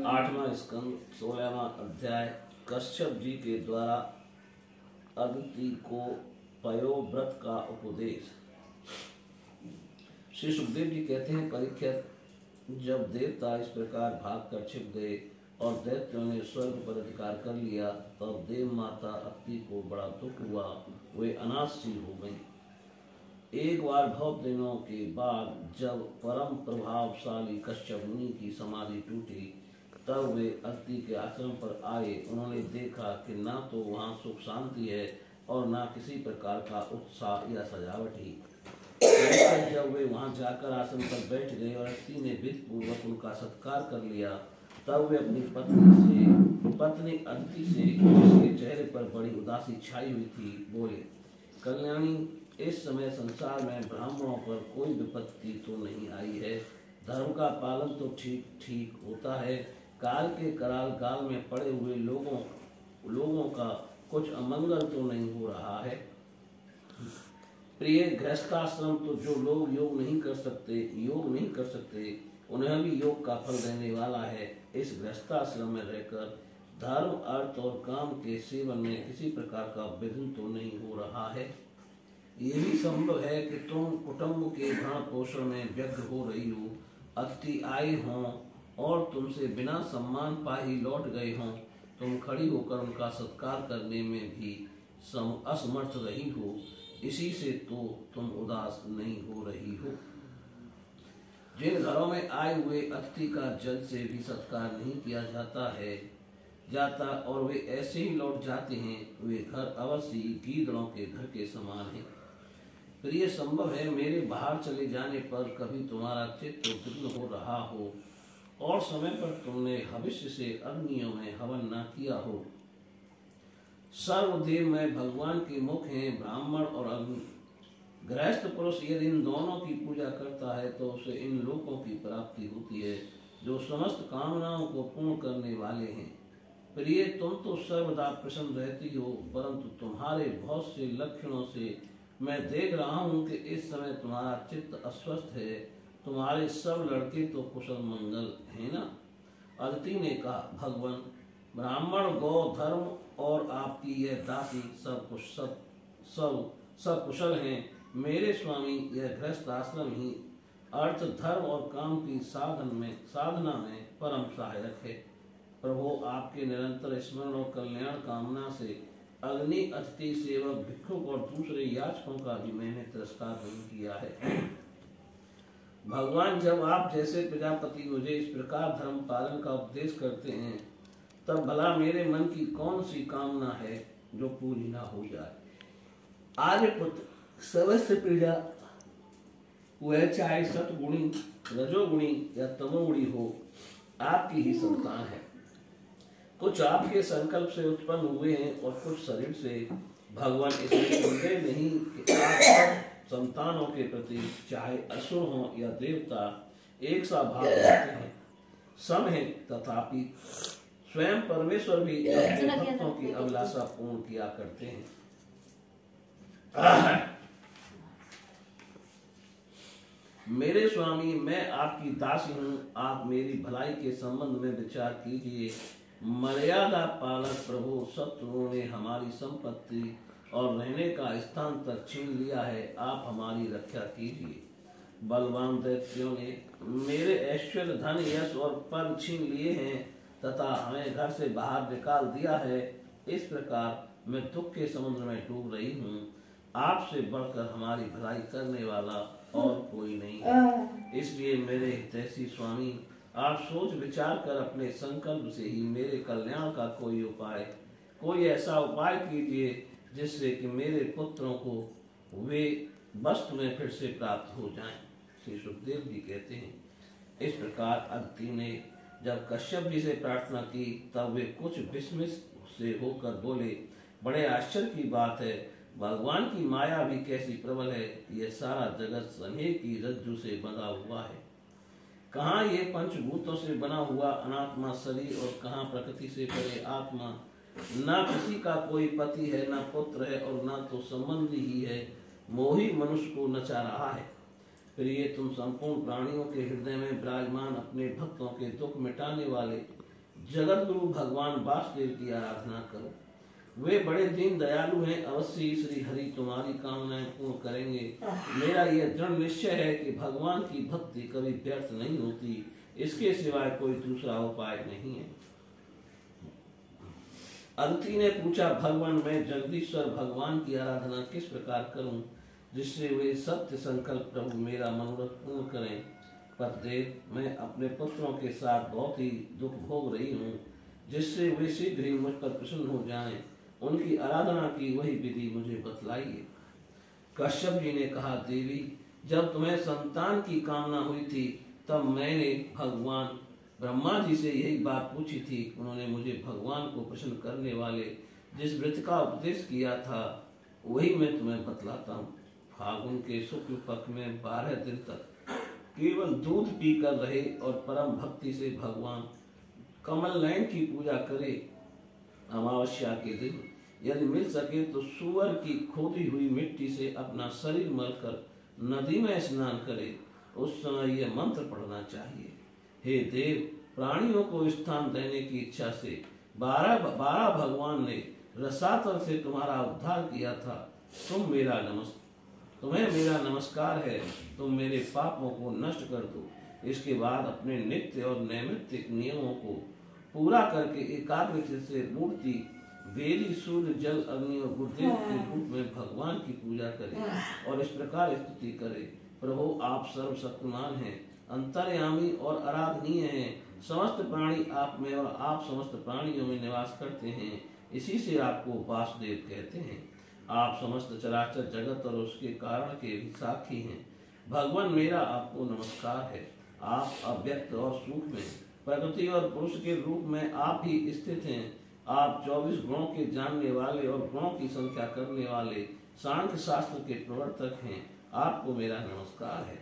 8वां स्कंद 16वां अध्याय। कश्यप जी के द्वारा अदिति को पयोव्रत का उपदेश। श्री सुखदेव जी कहते हैं, परीक्षित, जब देवता इस प्रकार भाग कर छिप गए और दैत्यों ने स्वर्ग पर अधिकार कर लिया, तब देव माता अदिति को बड़ा दुख हुआ। वे अनाथ सी हो गईं। एक बार बहुत दिनों के बाद जब परम प्रभावशाली कश्यप मुनि की समाधि टूटी, तब वे अदिति के आश्रम पर आए। उन्होंने देखा कि ना तो वहाँ सुख शांति है और ना किसी प्रकार का उत्साह या सजावट ही। जब वे वहाँ जाकर आसन पर बैठ गए और अदिति ने विधि पूर्वक उनका सत्कार कर लिया, तब वे अपनी पत्नी अदिति से, जिसके चेहरे पर बड़ी उदासी छाई हुई थी, बोले, कल्याणी, इस समय संसार में ब्राह्मणों पर कोई विपत्ति तो नहीं आई है। धर्म का पालन तो ठीक ठीक होता है। काल के कराल गाल में पड़े हुए लोगों का कुछ अमंगल तो नहीं हो रहा है। प्रिय, गृहस्थाश्रम तो जो लोग योग नहीं कर सकते उन्हें भी योग का फल देने वाला है। इस गृहस्थाश्रम में रहकर धर्म, अर्थ और काम के सेवन में किसी प्रकार का विघ्न तो नहीं हो रहा है। ये भी संभव है कि तुम कुटुंब के भरण पोषण में व्यग्र हो रही हो, अतिथि आए हों और तुमसे बिना सम्मान पाए ही लौट गए हों। तुम खड़ी होकर उनका सत्कार करने में भी असमर्थ रही हो, इसी से तो तुम उदास नहीं हो रही हो। जिन घरों में आए हुए अतिथि का जल से भी सत्कार नहीं किया जाता और वे ऐसे ही लौट जाते हैं, वे घर अवश्य गीदड़ों के घर के समान हैं। प्रिय, संभव है मेरे बाहर चले जाने पर कभी तुम्हारा चित्त उद्विग्न हो रहा हो और समय पर तुमने भविष्य से अग्नियों में हवन न किया हो। सर्वदेव में भगवान के मुख हैं, ब्राह्मण और अग्नि। गृहस्थ पुरुष यदि इन दोनों की पूजा करता है तो उसे इन लोकों की प्राप्ति होती है, जो समस्त कामनाओं को पूर्ण करने वाले हैं। प्रिय, तुम तो सर्वदा प्रसन्न रहती हो, परंतु तुम्हारे बहुत से लक्षणों से मैं देख रहा हूँ कि इस समय तुम्हारा चित्त अस्वस्थ है। तुम्हारे सब लड़के तो कुशल मंगल है ना? अदिति ने कहा, भगवान, ब्राह्मण, गौ, धर्म और आपकी यह दासी सब कुशल हैं। मेरे स्वामी, यह गृहस्थ आश्रम ही अर्थ, धर्म और काम की साधना में परम सहायक है। प्रभु, आपके निरंतर स्मरण और कल्याण कामना से अग्नि, अतिथि, सेवक, भिक्षुक और दूसरे याचकों का भी मैंने तिरस्कार नहीं किया है। भगवान, जब आप जैसे प्रजापति मुझे इस प्रकार धर्म पालन का उपदेश करते हैं, तब भला मेरे मन की कौन सी कामना है जो पूरी ना हो जाए। आर्यपुत्र, समस्त प्रजा, वह चाहे सतगुणी, रजोगुणी या तमोगुणी हो, आपकी ही संतान है। कुछ आपके संकल्प से उत्पन्न हुए हैं और कुछ शरीर से। भगवान, इसमें संदेह नहीं कि आप सब संतानों के प्रति, चाहे असुर हो या देवता, एक सा भाव रखते हैं, सम हैं, तथापि स्वयं परमेश्वर भी अपने भक्तों की अभिलाषा पूर्ण किया करते हैं। मेरे स्वामी, मैं आपकी दासी हूँ। आप मेरी भलाई के संबंध में विचार कीजिए। मर्यादा पालक प्रभु, शत्रुओं ने हमारी संपत्ति और रहने का स्थान तक छीन लिया है। आप हमारी रक्षा कीजिए। बलवान दैत्यों ने मेरे ऐश्वर्य, धन, यश और पद छीन लिए हैं तथा हमें घर से बाहर निकाल दिया है। इस प्रकार मैं दुख के समुद्र में डूब रही हूँ। आपसे बढ़कर हमारी भलाई करने वाला और कोई नहीं है। इसलिए मेरे हितैषी स्वामी, आप सोच विचार कर अपने संकल्प से ही मेरे कल्याण का कोई ऐसा उपाय कीजिए जिससे कि मेरे पुत्रों को वे वस्तु में फिर से प्राप्त हो जाएं। श्री सुखदेव जी कहते हैं, इस प्रकार अदिति ने जब कश्यप जी से प्रार्थना की, तब वे कुछ विस्मित से होकर बोले, बड़े आश्चर्य की बात है, भगवान की माया भी कैसी प्रबल है। यह सारा जगत स्नेह की रज्जु से बंधा हुआ है। कहाँ ये पंचभूतों से बना हुआ अनात्मा शरीर और कहाँ प्रकृति से परे आत्मा। ना किसी का कोई पति है, ना पुत्र है और ना तो संबंधी ही है। मोही मनुष्य को नचा रहा है। प्रिय, तुम संपूर्ण प्राणियों के हृदय में विराजमान, अपने भक्तों के दुख मिटाने वाले, जगत गुरु भगवान वासुदेव की आराधना करो। वे बड़े दीन दयालु हैं, अवश्य ही श्री हरि तुम्हारी कामनाएं पूर्ण करेंगे। मेरा यह दृढ़ निश्चय है कि भगवान की भक्ति कभी व्यर्थ नहीं होती, इसके सिवाय कोई दूसरा उपाय नहीं है। अदिति ने पूछा, भगवान मैं जगदीश्वर भगवान की आराधना किस प्रकार करूं जिससे वे सत्य संकल्प प्रभु मेरा मनोरथ पूर्ण करें। पतिदेव, मैं अपने पुत्रों के साथ बहुत ही दुख भोग रही हूँ, जिससे वे शीघ्र ही मुझ पर प्रसन्न हो जाएं। उनकी आराधना की वही विधि मुझे बतलाइए। कश्यप जी ने कहा, देवी, जब तुम्हें संतान की कामना हुई थी तब मैंने भगवान ब्रह्मा जी से यही बात पूछी थी। उन्होंने मुझे भगवान को प्रसन्न करने वाले जिस व्रत का उपदेश किया था वही मैं तुम्हें बतलाता हूँ। फागुन के शुक्ल पक्ष में 12 दिन तक केवल दूध पीकर रहे और परम भक्ति से भगवान कमल नयन की पूजा करे। अमावस्या के दिन यदि मिल सके तो सूअर की खोदी हुई मिट्टी से अपना शरीर मलकर नदी में स्नान करे। उस समय यह मंत्र पढ़ना चाहिए, हे देव, प्राणियों को स्थान देने की इच्छा से 12 भगवान ने रसातल से तुम्हारा उद्धार किया था। तुम्हें मेरा नमस्कार है। तुम मेरे पापों को नष्ट कर दो। इसके बाद अपने नित्य और नैमित्तिक नियमों को पूरा करके एकाग्र से मूर्ति, बेली, सूर्य, जल, अग्नि और गुरुदेव के रूप में भगवान की पूजा करें और इस प्रकार स्तुति करें, प्रभु आप सर्वशक्तिमान हैं, अंतर्यामी और आराधनीय हैं। समस्त प्राणी आप में और आप समस्त प्राणियों में निवास करते हैं, इसी से आपको वासुदेव कहते हैं। आप समस्त चराचर जगत और उसके कारण के भी साक्षी हैं। भगवान मेरा आपको नमस्कार है। आप अव्यक्त और सूक्ष्म हैं, प्रकृति और पुरुष के रूप में आप ही स्थित हैं। आप 24 गुणों के जानने वाले और गुणों की संख्या करने वाले सांख्य शास्त्र के प्रवर्तक हैं। आपको मेरा नमस्कार है।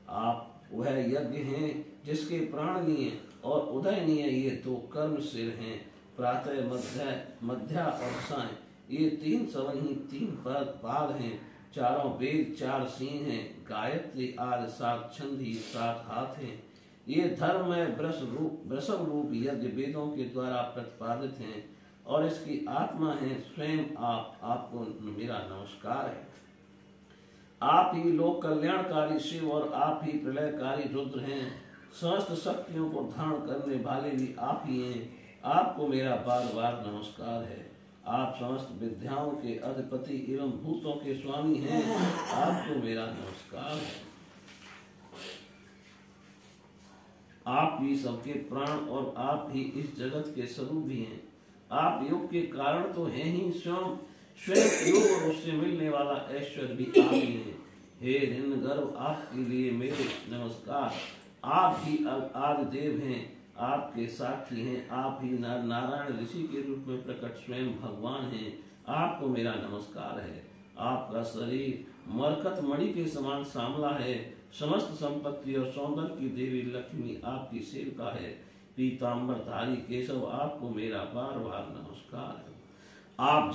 आप वह यज्ञ हैं जिसके प्राणनीय और उदयनीय ये 2 कर्मशील हैं। प्रातः, मध्या और साय, ये 3 सवन ही 3 पाद हैं। चारों वेद 4 सिंह हैं। गायत्री आदि 7 छंद ही 7 हाथ हैं। ये धर्म में वृषभ रूप यज्ञ वेदों के द्वारा प्रतिपादित हैं और इसकी आत्मा है स्वयं आपको मेरा नमस्कार है। आप ही लोक कल्याणकारी शिव और आप ही प्रलयकारी रुद्र हैं। समस्त शक्तियों को धारण करने वाले भी आप ही हैं। आपको मेरा बार बार नमस्कार है। आप समस्त विद्याओं के अधिपति एवं भूतों के स्वामी हैं। आपको मेरा नमस्कार है। आप ही सबके प्राण और आप ही इस जगत के स्वरूप भी हैं। आप योग के कारण तो हैं ही, स्वयं योग और उससे मिलने वाला ऐश्वर्य भी आप ही हैं। हे हिरण्य गर्भ, आपके लिए मेरे नमस्कार। आप ही आदि देव हैं, आपके साक्षी हैं। आप ही नारायण ऋषि के रूप में प्रकट स्वयं भगवान हैं। आपको मेरा नमस्कार है। आपका शरीर मरकत मणि के समान सांवला है। समस्त संपत्ति और सौंदर्य की देवी लक्ष्मी आपकी सेविका है। पीताम्बरधारी केशव, आपको मेरा बार बार नमस्कार है। आप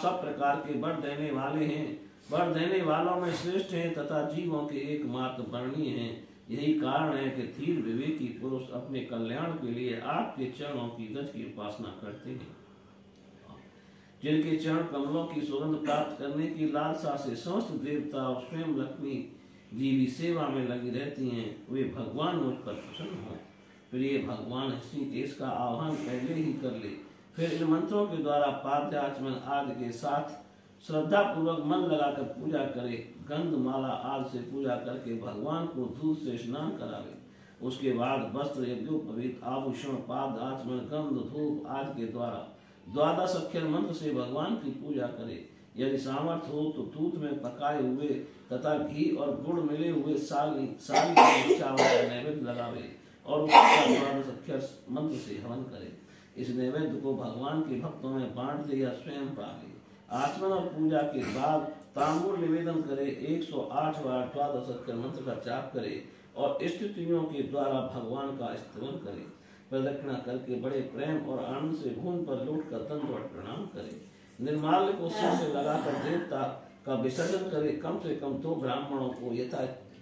सब प्रकार के वर देने वाले हैं, वर देने वालों में श्रेष्ठ हैं तथा जीवों के एकमात्र वर्णीय हैं। यही कारण है कि धीर विवेकी पुरुष अपने कल्याण के लिए आपके चरणों की रज की उपासना करते हैं। जिनके चरण कमलों की सुगंध प्राप्त करने की लालसा से समस्त देवता और स्वयं लक्ष्मी जी भी सेवा में लगी रहती हैं, वे भगवान मुझ पर प्रसन्न हो। प्रिय भगवान, ऋषिकेश का आह्वान पहले ही कर ले, फिर इन मंत्रों के द्वारा पाद्याचमन आदि के साथ श्रद्धा पूर्वक मन लगाकर पूजा करे। गंध माला आदि से पूजा करके भगवान को दूध से स्नान करावे। उसके बाद वस्त्र, यज्ञोपवीत, आभूषण, पाद आचमन, गंध, धूप आदि के द्वारा 12 अक्षर मंत्र से भगवान की पूजा करे। यदि सामर्थ्य हो तो दूध में पकाए हुए तथा घी और गुड़ मिले हुए साली चावल का नैवेद्य लगावे और उसका 12 अक्षर मंत्र से हवन करे। इस नैवेद्य को भगवान के भक्तों में बांट दे या स्वयं पाले। आचमन और पूजा के बाद तांबूल निवेदन करे। 108 बार 12 अक्षर मंत्र का जाप करे और स्तुतियों के द्वारा भगवान का स्तवन करे। प्रदक्षिणा करके बड़े प्रेम और आनंद से भूमि पर लौटकर दंडवत प्रणाम करे। निर्माल्य को सिर से लगाकर देवता का विसर्जन करे। कम से कम 2 ब्राह्मणों को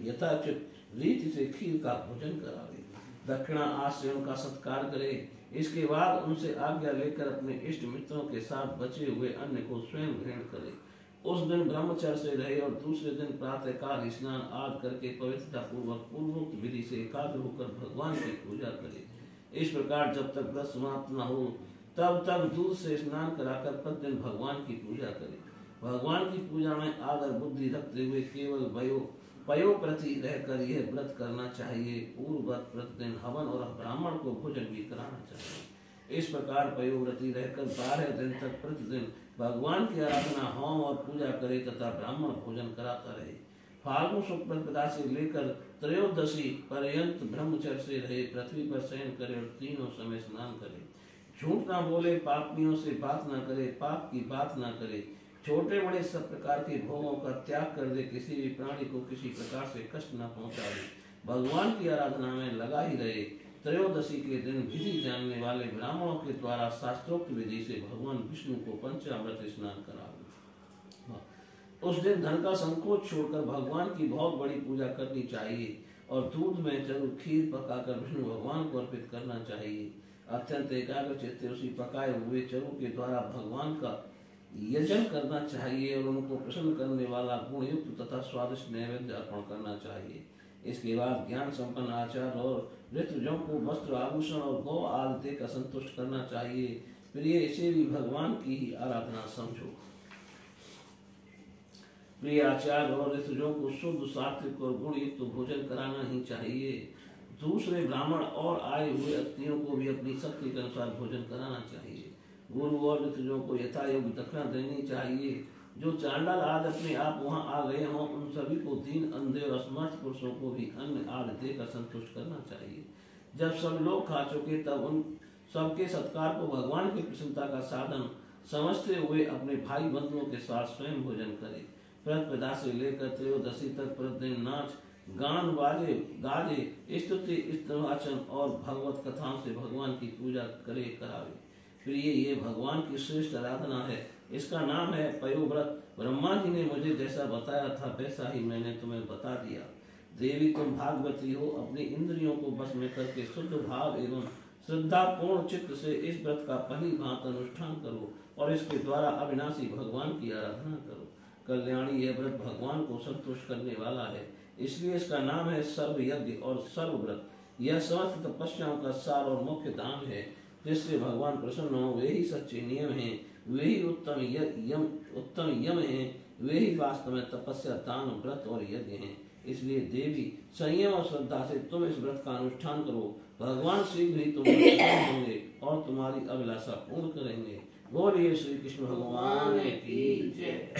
यथाचित रीति से खीर का भोजन करावे। दक्षिणा आज से उनका सत्कार करे। इसके बाद उनसे आज्ञा लेकर अपने इष्ट मित्रों के साथ बचे हुए अन्न को स्वयं ग्रहण करे। उस दिन ब्रह्मचर्य से रहे और दूसरे दिन प्रातः काल स्नान आदि करके पवित्रता पूर्वक पूर्वोक्त विधि से एकाग्र होकर भगवान की पूजा करे। इस प्रकार जब तक व्रत समाप्त न हो तब तक दूध से स्नान कराकर प्रतिदिन भगवान की पूजा करे। भगवान की पूजा में आदर बुद्धि रखते हुए केवल पयोप्रति रहकर यह व्रत करना चाहिए। पूर्ववत प्रतिदिन हवन और ब्राह्मण को भोजन भी कराना चाहिए। इस प्रकार पयोव्रती रहकर 12 दिन तक प्रतिदिन भगवान की आराधना होम और पूजा करे तथा ब्राह्मण भोजन कराता रहे। फाल्गुन शुक्ल प्रतिपदा से लेकर त्रयोदशी पर्यंत ब्रह्मचर्य से रहे, पृथ्वी पर शयन करे और तीनों समय स्नान करे। झूठ ना बोले, पापियों से बात ना करे, पाप की बात ना करे, छोटे बड़े सब प्रकार के भोगों का त्याग कर दे, किसी भी प्राणी को किसी प्रकार से कष्ट न पहुंचावे, भगवान की आराधना में लगा ही रहे। त्रयोदशी के दिन विधि जानने वाले ब्राह्मणों के द्वारा शास्त्रोक्त विधि से भगवान विष्णु को पंचामृत स्नान करावे। उस दिन धन का संकोच छोड़कर भगवान की बहुत बड़ी पूजा करनी चाहिए और दूध में चरु खीर पकाकर विष्णु भगवान को अर्पित करना चाहिए। अत्यंत एकाग्र चित्त उसी पकाए हुए चरु के द्वारा भगवान का यजन करना चाहिए और उनको प्रसन्न करने वाला गुणयुक्त तथा स्वादिष्ट नैवेद्य अर्पण करना चाहिए। इसके बाद ज्ञान संपन्न आचार्य और ऋतुजों को वस्त्र आभूषण और गौ आदि देकर संतुष्ट करना चाहिए। प्रिय, इसे भी भगवान की ही आराधना समझो। प्रिय, आचार्य और ऋतुजों को शुद्ध सात्विक और गुणयुक्त भोजन कराना ही चाहिए। दूसरे ब्राह्मण और आए हुए अतिथियों को भी अपनी शक्ति के अनुसार भोजन कराना चाहिए। गुरु और ऋतुजों को यथायोग्य दक्षिणा देनी चाहिए। जो चांडाल आदि अपने आप वहां आ गए हों उन सभी को दीन, अंधे और असमर्थ पुरुषों को भी अन्न आदि देकर संतुष्ट करना चाहिए। जब सब लोग खा चुके तब उन सबके सत्कार को भगवान की प्रसन्नता का साधन समझते हुए अपने भाई बंधुओं के साथ स्वयं भोजन करे। प्रतिपदा से लेकर त्रयोदशी तक प्रतिदिन नाच गान बाजे गाजे स्तुति स्तुवाचन और भगवत कथाओं से भगवान की पूजा करे करावे। प्रिय, ये भगवान की श्रेष्ठ आराधना है। इसका नाम है पयोव्रत। ब्रह्मा जी ने मुझे जैसा बताया था वैसा ही मैंने तुम्हें बता दिया। देवी, तुम भागवती हो, अपनी इंद्रियों को बस में करके शुद्ध भाव एवं श्रद्धा पूर्ण चित्त से इस व्रत का भली भांति अनुष्ठान करो और इसके द्वारा अविनाशी भगवान की आराधना करो। कल्याणी, यह व्रत भगवान को संतुष्ट करने वाला है, इसलिए इसका नाम है सर्व यज्ञ और सर्व व्रत। यह समस्त तपस्याओं का सार और मुख्य धाम है। जिससे भगवान प्रसन्न हो वे ही सच्चे नियम हैं, वे ही उत्तम यम हैं, वे ही वास्तव में तपस्या, दान, व्रत और यज्ञ हैं। इसलिए देवी, संयम और श्रद्धा से तुम इस व्रत का अनुष्ठान करो। भगवान शीघ्र ही तुम्हें प्रसन्न होंगे और तुम्हारी अभिलाषा पूर्ण करेंगे। बोलिए श्री कृष्ण भगवान की जय।